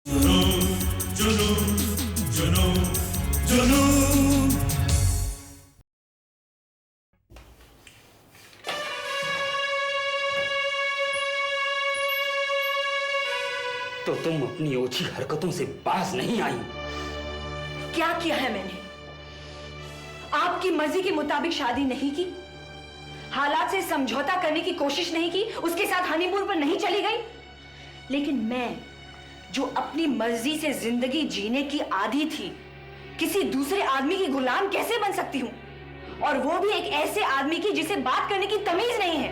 जुनून, जुनून, जुनून, जुनून। तो तुम अपनी ओछी हरकतों से बाज नहीं आई। क्या किया है मैंने? आपकी मर्जी के मुताबिक शादी नहीं की, हालात से समझौता करने की कोशिश नहीं की, उसके साथ हनीमून पर नहीं चली गई। लेकिन मैं जो अपनी मर्जी से जिंदगी जीने की आदी थी, किसी दूसरे आदमी की गुलाम कैसे बन सकती हूं? और वो भी एक ऐसे आदमी की जिसे बात करने की तमीज नहीं है,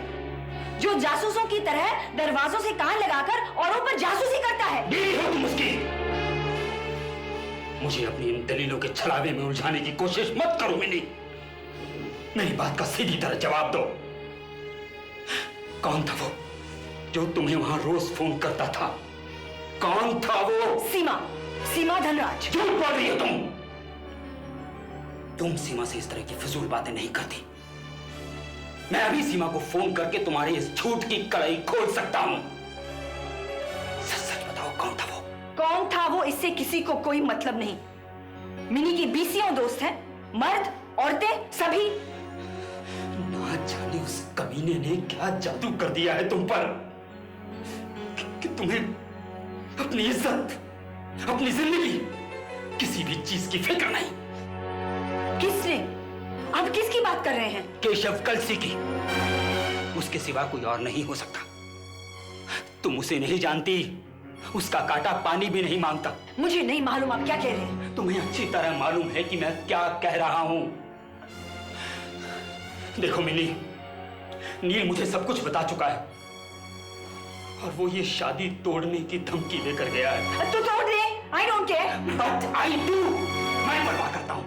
जो जासूसों की तरह दरवाजों से कान लगाकर औरों पर जासूसी करता है। बीवी हो तुम उसकी। मुझे अपनी इन दलीलों के छलावे में उलझाने की कोशिश मत करो मिनी। मेरी बात का सीधी तरह जवाब दो। कौन था वो जो तुम्हें वहां रोज फोन करता था? कौन था वो? सीमा, सीमा धनराज। झूठ बोल रही हो तुम। तुम सीमा से इस तरह की फिजूल बातें नहीं करती। मैं अभी सीमा को फोन करके तुम्हारे इस झूठ की कड़ाई खोल सकता हूं। सच सच बताओ, कौन था वो? कौन था वो, इससे किसी को कोई मतलब नहीं। मिनी की बीसियों दोस्त हैं, मर्द औरतें सभी। ना जाने उस कमीने ने क्या जादू कर दिया है तुम पर कि तुम्हें अपनी इज्जत, अपनी जिंदगी, किसी भी चीज की फिक्र नहीं। किसने? आप किसकी बात कर रहे हैं? केशव कलसी की। उसके सिवा कोई और नहीं हो सकता। तुम उसे नहीं जानती, उसका काटा पानी भी नहीं मांगता। मुझे नहीं मालूम आप क्या कह रहे हैं। तुम्हें अच्छी तरह मालूम है कि मैं क्या कह रहा हूं। देखो मिनी, नील मुझे सब कुछ बता चुका है और वो ये शादी तोड़ने की धमकी देकर गया है। तो तोड़ दे, I don't care. But I do. मैं परवाह करता हूं।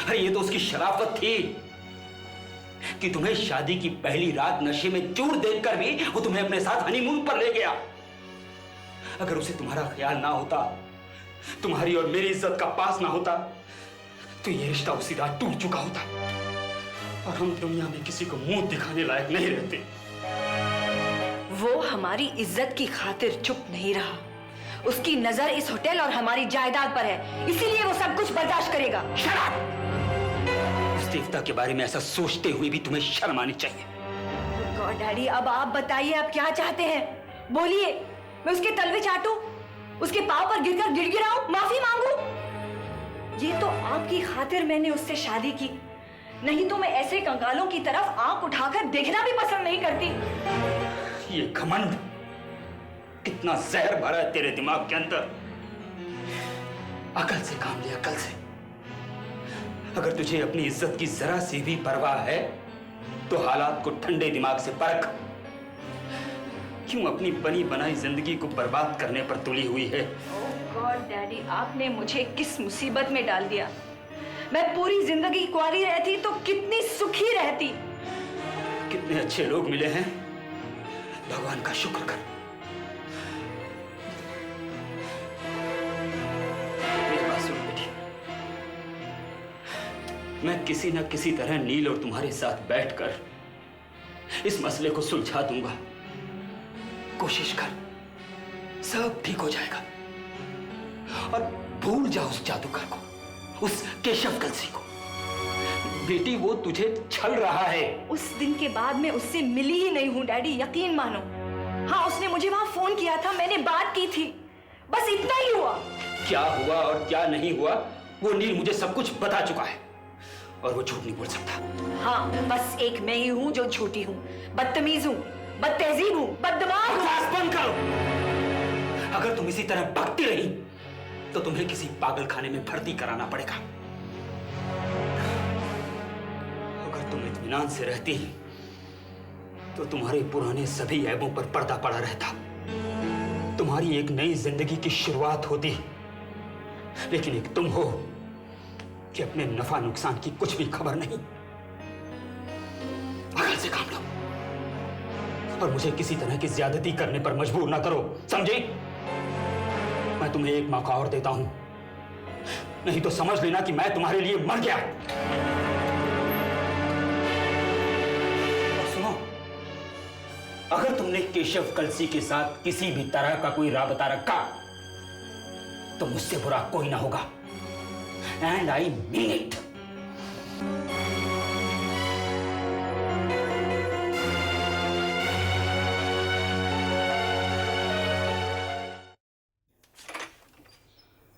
अरे ये तो उसकी शराफत थी कि तुम्हें शादी की पहली रात नशे में चूर देखकर भी वो तुम्हें अपने साथ हनीमून पर ले गया। अगर उसे तुम्हारा ख्याल ना होता, तुम्हारी और मेरी इज्जत का पास ना होता, तो ये रिश्ता उसी रात टूट चुका होता और हम दुनिया में किसी को मुंह दिखाने लायक नहीं रहते। वो हमारी इज्जत की खातिर चुप नहीं रहा। उसकी नजर इस होटल और हमारी जायदाद पर है, इसीलिए वो सब कुछ बर्दाश्त करेगा। शराब! उस देवता के बारे में ऐसा सोचते हुए भी तुम्हें शर्म आनी चाहिए। गॉड डैडी, अब आप बताइए, आप क्या चाहते हैं? बोलिए। मैं उसके तलवे चाटूं, उसके पांव पर गिरकर गिड़गिड़ाऊं, माफी मांगू? ये तो आपकी खातिर मैंने उससे शादी की, नहीं तो मैं ऐसे कंगालों की तरफ आंख उठाकर देखना भी पसंद नहीं करती। ये घमंड कितना जहर भरा है तेरे दिमाग के अंदर। अकल से काम ले, अकल से। अगर तुझे अपनी इज्जत की जरा सी भी परवाह है तो हालात को ठंडे दिमाग से परख। क्यों अपनी बनी बनाई जिंदगी को बर्बाद करने पर तुली हुई है? ओह गॉड डैडी, आपने मुझे किस मुसीबत में डाल दिया। मैं पूरी जिंदगी कुंवारी रहती तो कितनी सुखी रहती। कितने अच्छे लोग मिले हैं, भगवान का शुक्र कर। मेरी बात सुन बेटी, मैं किसी न किसी तरह नील और तुम्हारे साथ बैठकर इस मसले को सुलझा दूंगा। कोशिश कर, सब ठीक हो जाएगा। और भूल जाओ उस जादूगर को, उस केशव कलसी को। बेटी वो तुझे छल रहा है। उस दिन के बाद मैं उससे मिली ही नहीं हूँ डैडी, यकीन मानो। हाँ, उसने मुझे वहां फोन किया था, मैंने बात की थी, बस इतना ही हुआ। क्या हुआ और क्या नहीं हुआ वो नील मुझे सब कुछ बता चुका है और वो झूठ नहीं बोल सकता। हाँ, बस एक मैं ही हूँ जो झूठी हूँ, बदतमीज हूँ, बदतहजीब हूँ, बददिमाग हूँ। बकवास बंद करो। अगर तुम इसी तरह भटकती रही तो तुम्हें किसी पागल खाने में भर्ती कराना पड़ेगा। अगर तुम इत्मीनान से रहती तो तुम्हारे पुराने सभी ऐबों पर पर्दा पड़ा रहता, तुम्हारी एक नई जिंदगी की शुरुआत होती। लेकिन एक तुम हो कि अपने नफा नुकसान की कुछ भी खबर नहीं। अकल से काम लो और मुझे किसी तरह की ज्यादती करने पर मजबूर ना करो, समझे? मैं तुम्हें एक मौका और देता हूं, नहीं तो समझ लेना कि मैं तुम्हारे लिए मर गया। और सुनो, अगर तुमने केशव कलसी के साथ किसी भी तरह का कोई राबता रखा तो मुझसे बुरा कोई ना होगा। And I mean it.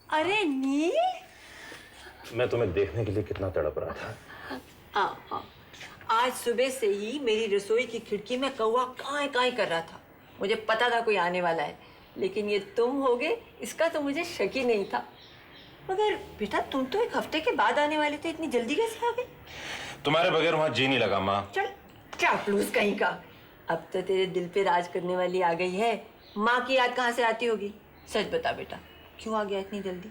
अरे नील, मैं तुम्हें देखने के लिए कितना तड़प रहा था। आज सुबह से ही मेरी रसोई की खिड़की में कौवा काई काई कर रहा था। मुझे पता था कोई आने वाला है, लेकिन ये तुम होगे इसका तो मुझे शक ही नहीं था। मगर बेटा, तुम तो 1 हफ्ते के बाद आने वाले थे, इतनी जल्दी कैसे आ गए? तुम्हारे बगैर वहां जी नहीं लगा माँ। चल, चापलूस कहीं का। अब तो तेरे दिल पे राज करने वाली आ गई है। माँ की याद कहाँ से आती होगी? सच बता बेटा, क्यों आ गया इतनी जल्दी?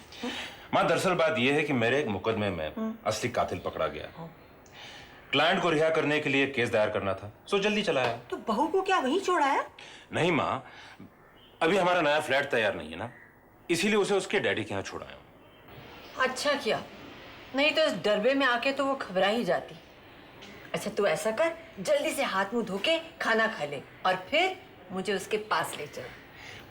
माँ, दरअसल बात यह है कि मेरे एक मुकदमे में असली कातिल पकड़ा गया। क्लाइंट को रिहा करने के लिए केस दायर करना था, सो जल्दी चला आया। तो बहू को क्या वहीं छोड़ाया? नहीं माँ, अभी हमारा नया फ्लैट तैयार नहीं है ना, इसीलिए उसे उसके डैडी के यहाँ छोड़ाया। अच्छा किया, नहीं तो इस डरबे में आके तो वो घबरा ही जाती। अच्छा तू ऐसा कर, जल्दी से हाथ मुंह धो के खाना खा ले और फिर मुझे उसके पास ले चल।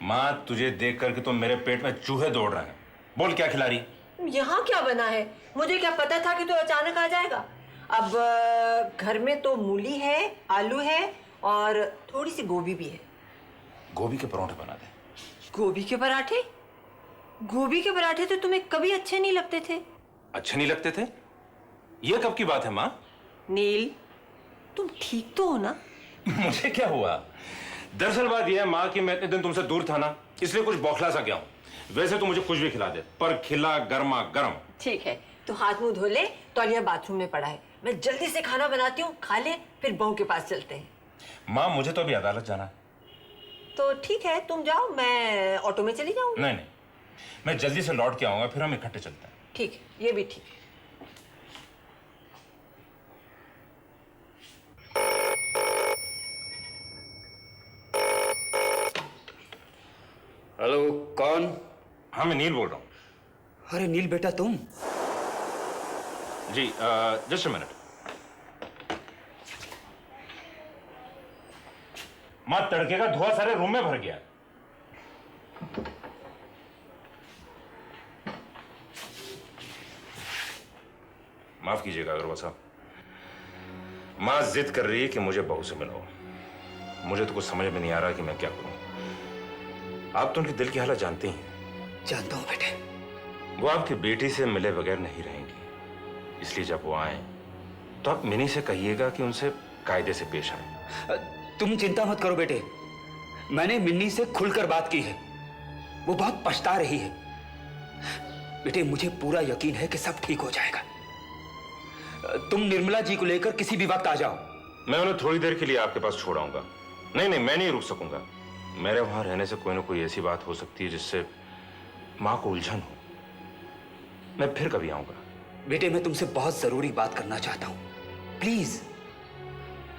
माँ, तुझे देख करके तो मेरे पेट में चूहे दौड़ रहे हैं। बोल, क्या खिला रही? यहाँ क्या बना है? मुझे क्या पता था कि तू अचानक आ जाएगा। अब घर में तो मूली है, आलू है और थोड़ी सी गोभी भी है। गोभी के पराठे बना दे। गोभी के पराठे? गोभी के पराठे तो तुम्हें कभी अच्छे नहीं लगते थे। अच्छे नहीं लगते थे? ये कब की बात है माँ? नील, तुम ठीक तो हो ना? मुझे क्या हुआ? दरअसल बात यह है माँ कि मैं इतने दिन तुमसे दूर था ना, इसलिए कुछ बौखला सा गया हूँ। वैसे तो मुझे कुछ भी खिला दे, पर खिला गर्मा गर्म। ठीक है, तो हाथ मुंह धो ले, तौलिया बाथरूम में पड़ा है। मैं जल्दी से खाना बनाती हूँ, खा ले, फिर बहू के पास चलते हैं। माँ, मुझे तो अभी अदालत जाना है। तो ठीक है, तुम जाओ, मैं ऑटो में चली जाऊंगी। नहीं, मैं जल्दी से लौट के आऊंगा, फिर हम इकट्ठे चलते हैं। ठीक है, ये भी ठीक है। हेलो, कौन? हाँ, मैं नील बोल रहा हूँ। अरे नील बेटा, तुम? जी, जस्ट अ मिनट। माँ, तड़के का धुआं सारे रूम में भर गया। माफ कीजिएगा अग्रवाल साहब, माँ जिद कर रही है कि मुझे बहू से मिलाओ। मुझे तो कुछ समझ में नहीं आ रहा कि मैं क्या करूं। आप तो उनके दिल की हालत जानते हैं। जानता हूं बेटे। वो आपकी बेटी से मिले बगैर नहीं रहेंगी, इसलिए जब वो आए तो आप मिनी से कहिएगा कि उनसे कायदे से पेश आए। तुम चिंता मत करो बेटे, मैंने मिन्नी से खुलकर बात की है। वो बहुत पछता रही है। बेटे, मुझे पूरा यकीन है कि सब ठीक हो जाएगा। तुम निर्मला जी को लेकर किसी भी वक्त आ जाओ। मैं उन्हें थोड़ी देर के लिए आपके पास छोड़ाऊंगा। नहीं, मैं नहीं रुक सकूंगा। मेरे वहां रहने से कोई ना कोई ऐसी बात हो सकती है जिससे मां को उलझन हो। मैं फिर कभी आऊंगा। बेटे, मैं तुमसे बहुत जरूरी बात करना चाहता हूं, प्लीज।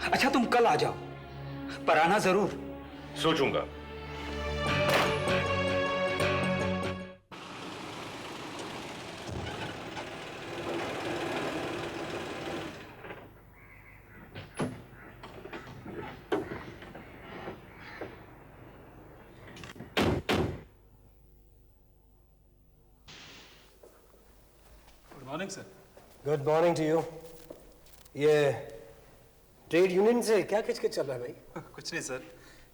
अच्छा, तुम कल आ जाओ, पर आना जरूर। सोचूंगा। Morning sir. Good morning to you. ये ट्रेड यूनियन से क्या खिचखिच चल रहा है भाई? कुछ नहीं सर,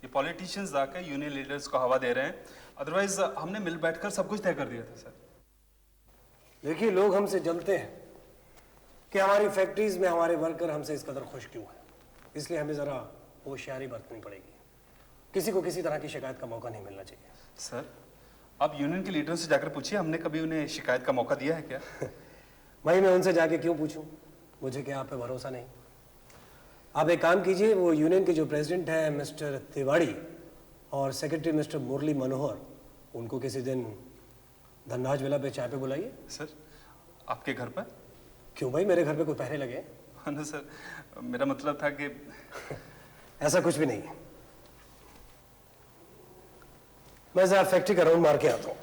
ये पॉलिटिशियंस आकर यूनियन लीडर्स को हवा दे रहे हैं। अदरवाइज हमने मिल बैठकर सब कुछ तय कर दिया था सर। देखिए, लोग हमसे जलते हैं कि हमारी फैक्ट्रीज में हमारे वर्कर हमसे इस कदर खुश क्यों हैं। इसलिए हमें ज़रा होशियारी बरतनी पड़ेगी। किसी को किसी तरह की शिकायत का मौका नहीं मिलना चाहिए। सर, आप यूनियन के लीडर से जाकर पूछिए, हमने कभी उन्हें शिकायत का मौका दिया है क्या? भाई, मैं उनसे जाके क्यों पूछूं? मुझे क्या आप पे भरोसा नहीं? आप एक काम कीजिए, वो यूनियन के जो प्रेसिडेंट हैं मिस्टर तिवाड़ी और सेक्रेटरी मिस्टर मुरली मनोहर, उनको किसी दिन धनराज विला पे चाय पे बुलाइए। सर, आपके घर पर? क्यों भाई, मेरे घर पे कोई पहरे लगे? हाँ ना सर, मेरा मतलब था कि ऐसा कुछ भी नहीं है। मैं जरा फैक्ट्री का राउंड मार के आता हूँ।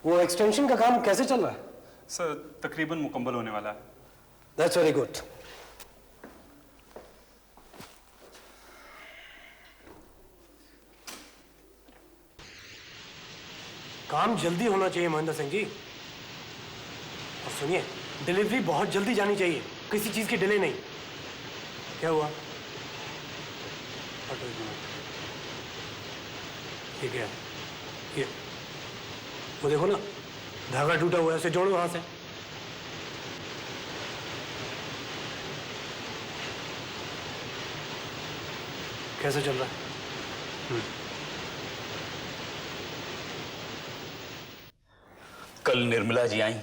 वो एक्सटेंशन का काम कैसे चल रहा है? सर, तकरीबन मुकम्मल होने वाला है। That's very good. काम जल्दी होना चाहिए महेंद्र सिंह जी। और सुनिए, डिलीवरी बहुत जल्दी जानी चाहिए, किसी चीज की डिले नहीं। क्या हुआ? हटो एक मिनट। ठीक है, ये वो देखो ना, धागा टूटा हुआ है, उसे जोड़ो वहां से। कैसा चल रहा है? कल निर्मला जी आई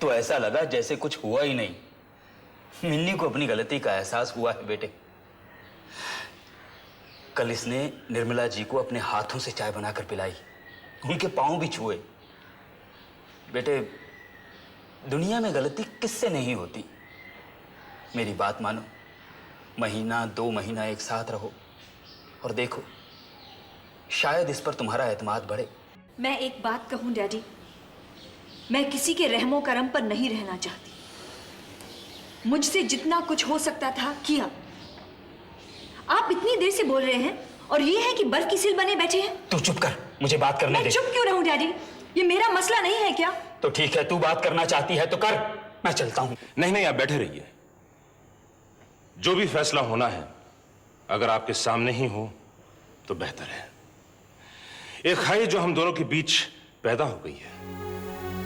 तो ऐसा लगा जैसे कुछ हुआ ही नहीं। मिन्नी को अपनी गलती का एहसास हुआ है बेटे। कल इसने निर्मला जी को अपने हाथों से चाय बनाकर पिलाई, उनके पांव भी छुए। बेटे, दुनिया में गलती किससे नहीं होती। मेरी बात मानो, महीना 2 महीना एक साथ रहो और देखो, शायद इस पर तुम्हारा एतमाद बढ़े। मैं एक बात कहूं डैडी, मैं किसी के रहमो करम पर नहीं रहना चाहती। मुझसे जितना कुछ हो सकता था किया। आप इतनी देर से बोल रहे हैं और ये है कि बर्फ की सिल बने बैठे हैं। तू चुप कर, मुझे बात करने दे। मैं चुप क्यों रहूं डैडी? ये मेरा मसला नहीं है क्या? तो ठीक है, तू बात करना चाहती है तो कर, मैं चलता हूं। नहीं, आप बैठे रहिए। जो भी फैसला होना है अगर आपके सामने ही हो तो बेहतर है। एक खाई जो हम दोनों के बीच पैदा हो गई है,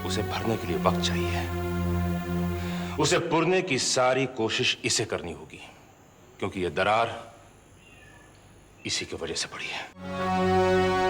उसे भरने के लिए वक्त चाहिए। उसे पुरने की सारी कोशिश इसे करनी होगी, क्योंकि यह दरार इसी की वजह से पड़ी है।